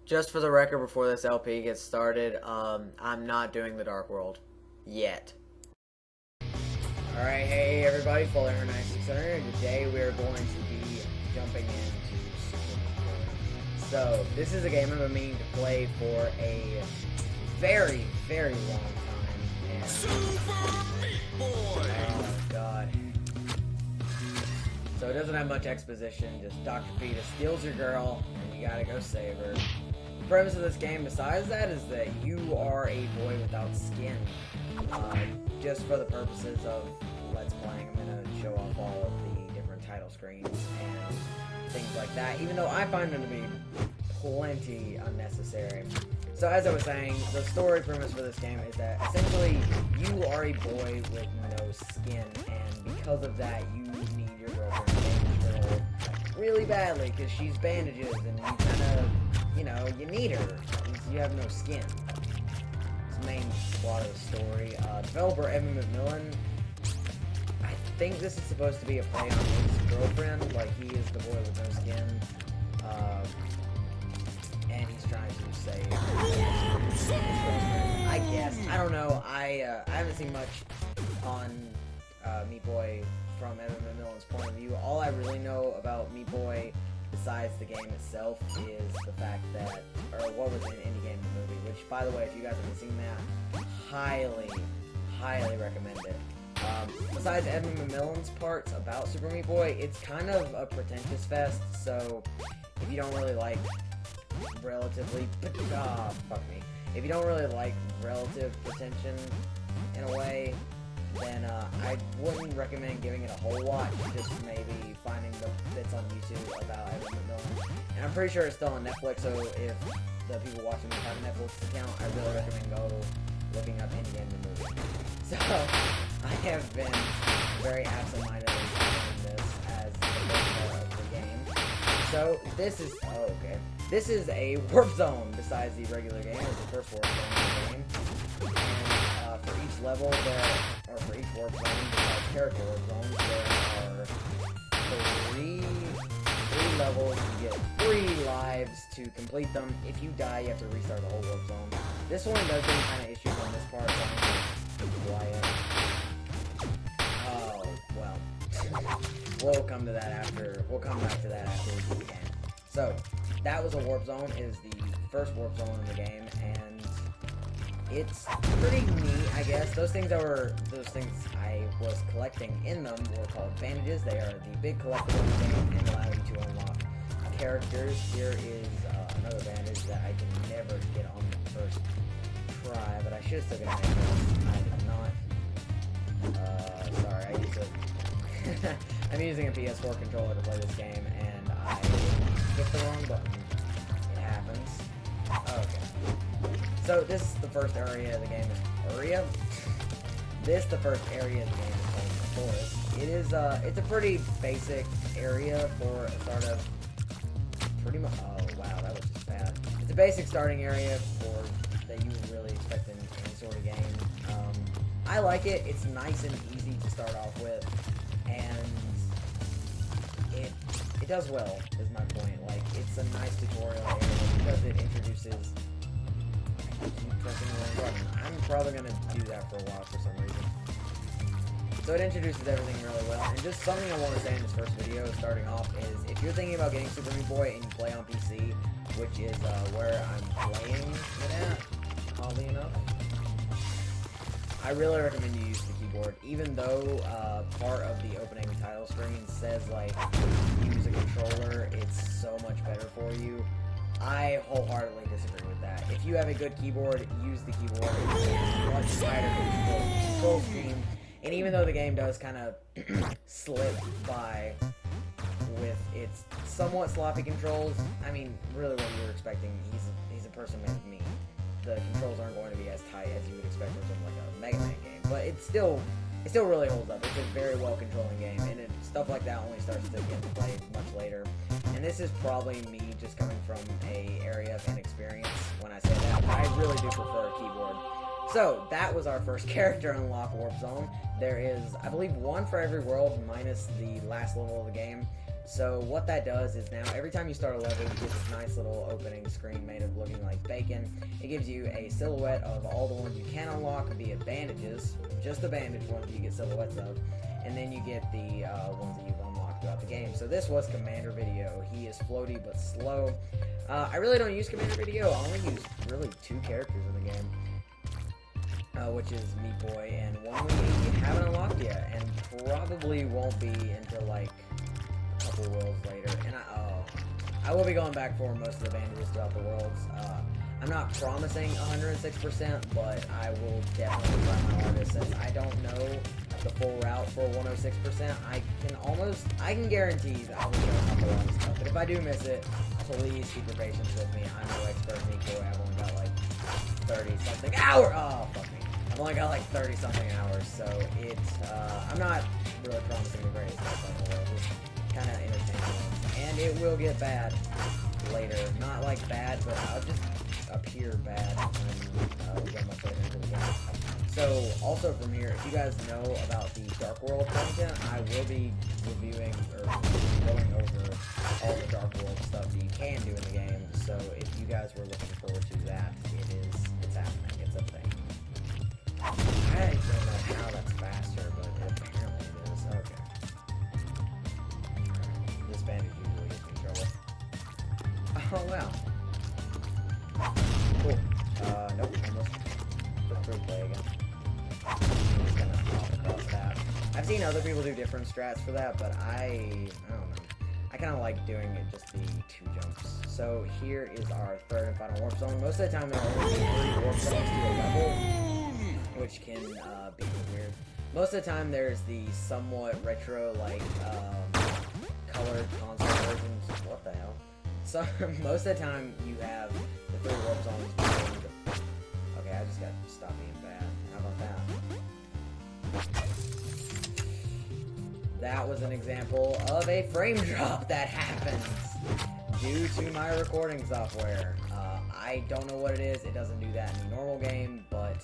Just for the record, before this LP gets started, I'm not doing the Dark World yet. Alright, hey everybody, Fuller9600, and today we are going to be jumping into Super Meat Boy. So, this is a game I've been meaning to play for a very, very long time. And Super Meat Boy! Oh god. So it doesn't have much exposition, just Dr. Fetus steals your girl, and you gotta go save her. The premise of this game, besides that, is that you are a boy without skin. Just for the purposes of Let's Playing, I'm gonna show off all of the different title screens and things like that, even though I find them to be plenty unnecessary. So as I was saying, the story premise for this game is that essentially you are a boy with no skin, and because of that you need your girlfriend to bandage her really badly because she's bandages and you kind of, you know, you need her because you have no skin. It's the main plot of the story. Developer Evan McMillan, I think this is supposed to be a play on his girlfriend, like he is the boy with no skin. And he's trying to save his girlfriend, I guess. I don't know. I haven't seen much on Meat Boy from Evan McMillan's point of view. All I really know about Meat Boy, besides the game itself, is the fact that, or what was an indie game movie, which, by the way, if you guys haven't seen that, highly, highly recommend it. Besides Evan McMillan's parts about Super Meat Boy, it's kind of a pretentious fest, so if you don't really like relatively, if you don't really like relative pretension in a way, then I wouldn't recommend giving it a whole watch, just maybe finding the bits on YouTube about Evan McMillan. And I'm pretty sure it's still on Netflix, so if the people watching this have a Netflix account, I really recommend go looking up Indie Game the movie. So, I have been very absent-minded in this as the first part of the game. So, this is, this is a warp zone besides the regular game. It's the first warp zone in the game. And for each level, or for each warp zone, besides character warp zones, there are three levels. You get 3 lives to complete them. If you die, you have to restart the whole warp zone. This one does have kind of issues on this part, so I'm going to be quiet. Oh, well. We'll come to that after. We'll come back to that after we do the game. So, that was a warp zone. It is the first warp zone in the game, and it's pretty neat, I guess. Those things I was collecting in them were called bandages. They are the big collectible in the game and allow you to unlock characters. Here is another bandage that I can never get on the first try, but I should have still got it. I did not. Sorry, I used to. I'm using a PS4 controller to play this game, and I hit the wrong button. It happens. Okay. So this is the first area of the game. The first area of the game is called the Forest. It is it's a pretty basic area for a start of pretty much. Oh wow, that was just bad. It's a basic starting area for that you would really expect in any sort of game. I like it. It's nice and easy to start off with, and it does well. Is my point. Like, it's a nice tutorial area because it introduces. Keep pressing the wrong button. I'm probably gonna do that for a while for some reason. So it introduces everything really well, and just something I want to say in this first video, starting off, is if you're thinking about getting Super Meat Boy and you play on PC, which is where I'm playing it at, oddly enough, I really recommend you use the keyboard, even though part of the opening title screen says, like, use a controller, it's so much better for you. I wholeheartedly disagree with that. If you have a good keyboard, use the keyboard. It's much tighter control scheme. And even though the game does kind of slip by with its somewhat sloppy controls, I mean, really what you're expecting, he's a person made of meat. The controls aren't going to be as tight as you would expect from something like a Mega Man game. But it still really holds up. It's a very well controlling game, and stuff like that only starts to get into play much later. And this is probably me just coming from a area of inexperience when I say that, but I really do prefer a keyboard. So, that was our first character unlock warp zone. There is, I believe, one for every world minus the last level of the game. So what that does is now every time you start a level, you get this nice little opening screen made of looking like bacon. It gives you a silhouette of all the ones you can unlock, be it bandages, just the bandage ones you get silhouettes of, and then you get the ones that you've unlocked throughout the game. So this was Commander Video. He is floaty but slow. I really don't use Commander Video. I only use really 2 characters in the game. Which is Meat Boy, and one we haven't unlocked yet, and probably won't be until like a couple worlds later. And I will be going back for most of the bandages throughout the worlds. I'm not promising 106%, but I will definitely try my hardest. Since I don't know the full route for 106%, I can guarantee that I will show up a lot of stuff. But if I do miss it, please keep your patience with me. I'm no expert Meat Boy. I've only got like 30-something hours. Oh, fuck me. I've only got like 30-something hours, so it's, I'm not really promising the greatest stuff in the world, just kind of entertaining. And it will get bad later. Not like bad, but I'll just appear bad when we get much later into the game. So, also from here, if you guys know about the Dark World content, I will be reviewing, or going over all the Dark World stuff that you can do in the game. So, if you guys were looking forward to that, it's happening. It's a thing. I don't know how that's faster, but apparently it is. Okay. This bandage usually gets me in trouble. Oh, wow. Cool. Nope. Almost put through play again. Just gonna hop across that. I've seen other people do different strats for that, but I don't know. I kind of like doing it just the 2 jumps. So here is our 3rd and final warp zone. Most of the time there are only 3 warp zones to a level, which can be weird. Most of the time there's the somewhat retro, like, colored console versions. What the hell? So, most of the time you have the 3 warp zones named... Okay, I just gotta stop being bad. How about that? That was an example of a frame drop that happens due to my recording software. I don't know what it is. It doesn't do that in the normal game, but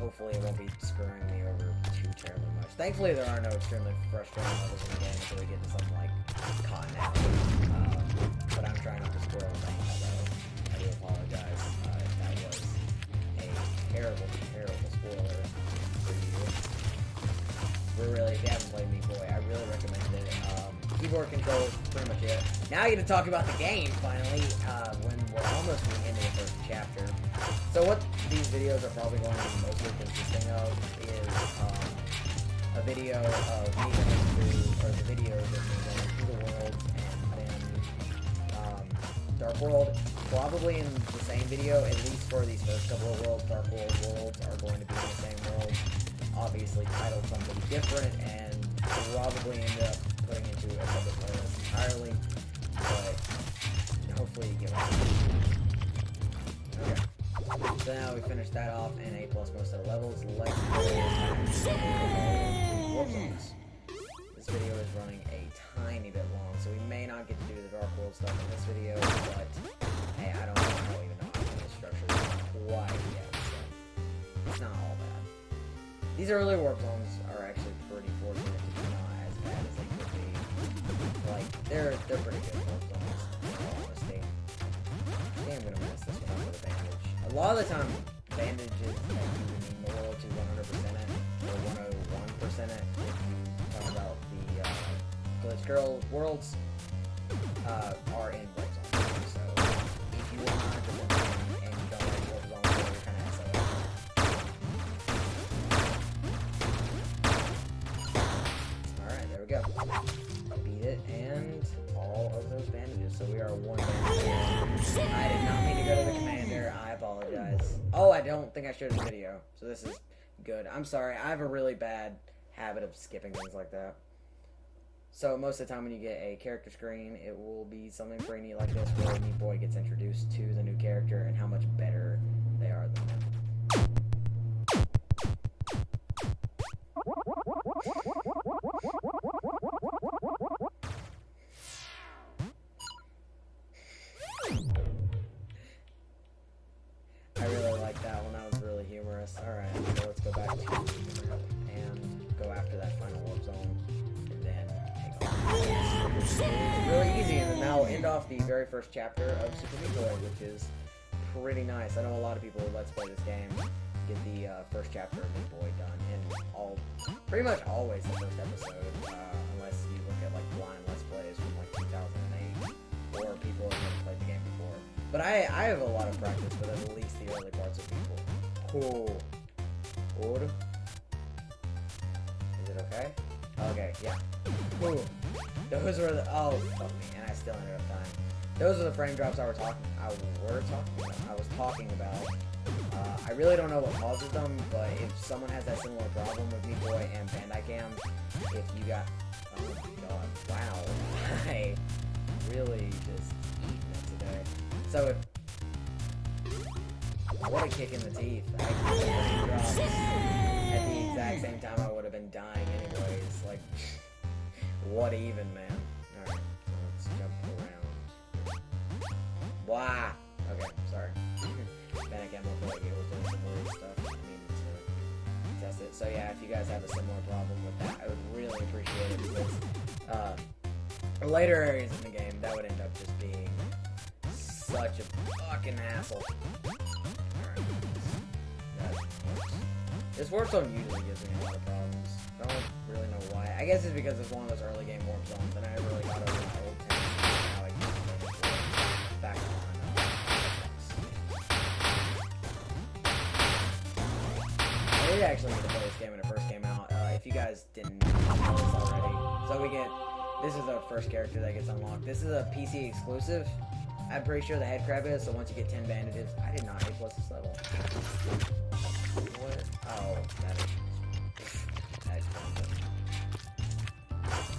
hopefully it won't be screwing me over too terribly much. Thankfully, there are no extremely frustrating levels in the game until we get to something like Cotton. But I'm trying not to spoil things, so I do apologize if that was a terrible, terrible spoiler for you. If you haven't played Meat Boy, I really recommend it. Keyboard controls, pretty much it. Now I get to talk about the game, finally, when we're almost to the end of the 1st chapter. So what these videos are probably going to be mostly consisting of is a video of me going through, or the videos of me going through the worlds, and then Dark World, probably in the same video, at least for these first couple of worlds. Dark World worlds are going to be in the same world, obviously titled something different, and probably end up putting into a separate playlist entirely, but hopefully you get what I mean. Okay, so now we finished that off and A+ most of the levels. Let's go warp zones. This video is running a tiny bit long, so we may not get to do the Dark World stuff in this video, but hey, I don't even know how to structure this quite yet, so it's not all bad. These early warp zones are actually pretty fortunate to be not as bad as they could be. Like, they're pretty good warp zones, in all honesty. I think I'm gonna mess this one up with a bandage. A lot of the time, bandages make you need more to 100% it, or 101% it, if you talk about the Glitch Girl worlds, are in warp zones. So, if you want 100% and you don't like warp zones, you're kind of SOL. Alright, there we go. Beat it, and all of those bandages. So we are 1 bandage. I did not mean to go to the commander. I apologize. Oh, I don't think I showed the video. So this is good. I'm sorry. I have a really bad habit of skipping things like that. So most of the time when you get a character screen, it will be something pretty neat like this, where Meat Boy gets introduced to the new character and how much better they are than him. I really like that one. That was really humorous. Alright, so let's go back to the map and go after that final warp zone, and then take off. kicked off the very first chapter of Super Meat Boy, which is pretty nice. I know a lot of people who Let's Play this game get the first chapter of Meat Boy done in pretty much always the first episode, unless you look at like blind Let's Plays from like 2008, or people have never played the game before. But I have a lot of practice with at least the early parts of Meat Boy. Cool. Good. Is it okay? Okay, yeah. Ooh. Those were the fuck me, and I still ended up dying. Those are the frame drops I was talking about. I really don't know what causes them, but if someone has that similar problem with Meat Boy and Bandai Cam, if you got, oh my god, wow, I really just eating it today. So what a kick in the teeth! I frame drops at the exact same time I would have been dying anyways. Like, what even, man? All right, let's jump around. Wow. Okay, sorry. Bandai Cam looked like it was doing some weird stuff. I needed to test it. So yeah, if you guys have a similar problem with that, I would really appreciate it, because later areas in the game, that would end up just being such a fucking hassle. Alright. This warp zone usually gives me a lot of problems. I don't really know why. I guess it's because it's one of those early game warp zones, and I never really got over my old tank. Now I can back on. I did actually get to play this game when it first came out. If you guys didn't know this already, so this is the first character that gets unlocked. This is a PC exclusive. I'm pretty sure the head crab is. So once you get 10 bandages, I did not A+ this level. What? Oh, that is.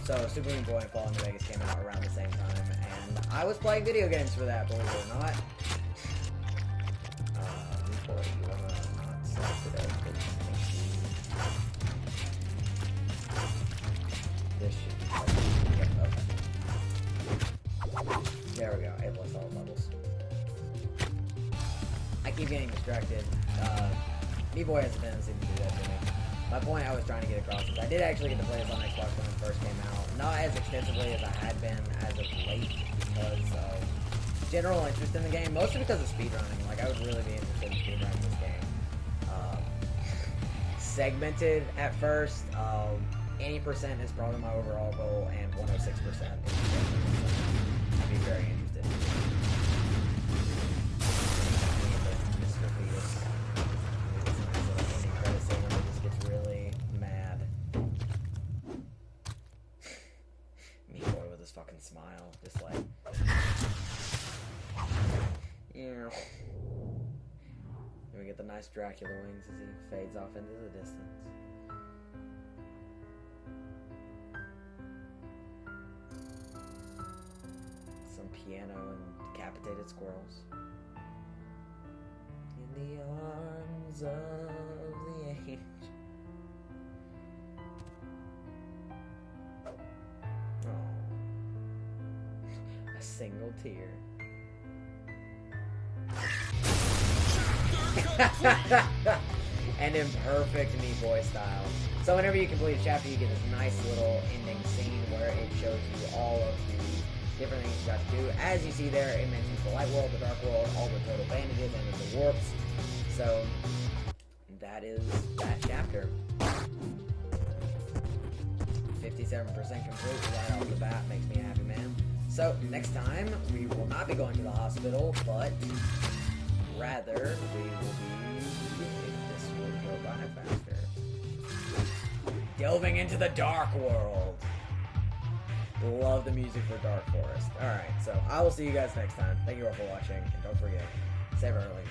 So Super Meat Boy and Fallout New Vegas came out around the same time, and I was playing video games for that, believe it or not. Meat Boy, you wanna not select it out? This should be yep, okay. There we go, A+ all levels. I keep getting distracted. Meat Boy has a tendency to do that to me. My point I was trying to get across is I did actually get to play this on Xbox when it first came out. Not as extensively as I had been as of late because of general interest in the game. Mostly because of speedrunning. Like, I would really be interested in speedrunning this game. Segmented at first. Any percent is probably my overall goal, and 106% is I'd be very interested. Mr. Fetus. This nice little ending credit scene where he just gets really mad. Meat Boy with his fucking smile, just like. Yeah. And we get the nice Dracula wings as he fades off into the distance. Piano and decapitated squirrels. In the arms of the angel. Oh. A single tear. And in perfect Meat Boy style. So whenever you complete a chapter, you get this nice little ending scene where it shows you all of the different things you got to do. As you see there, it mentions the light world, the dark world, all the total bandages, and the warps. So, that is that chapter. 57% complete right off the bat makes me a happy man. So, next time, we will not be going to the hospital, but rather, we will be, if this will go by faster, delving into the dark world. Love the music for Dark Forest. Alright, so I will see you guys next time. Thank you all for watching, and don't forget, save early.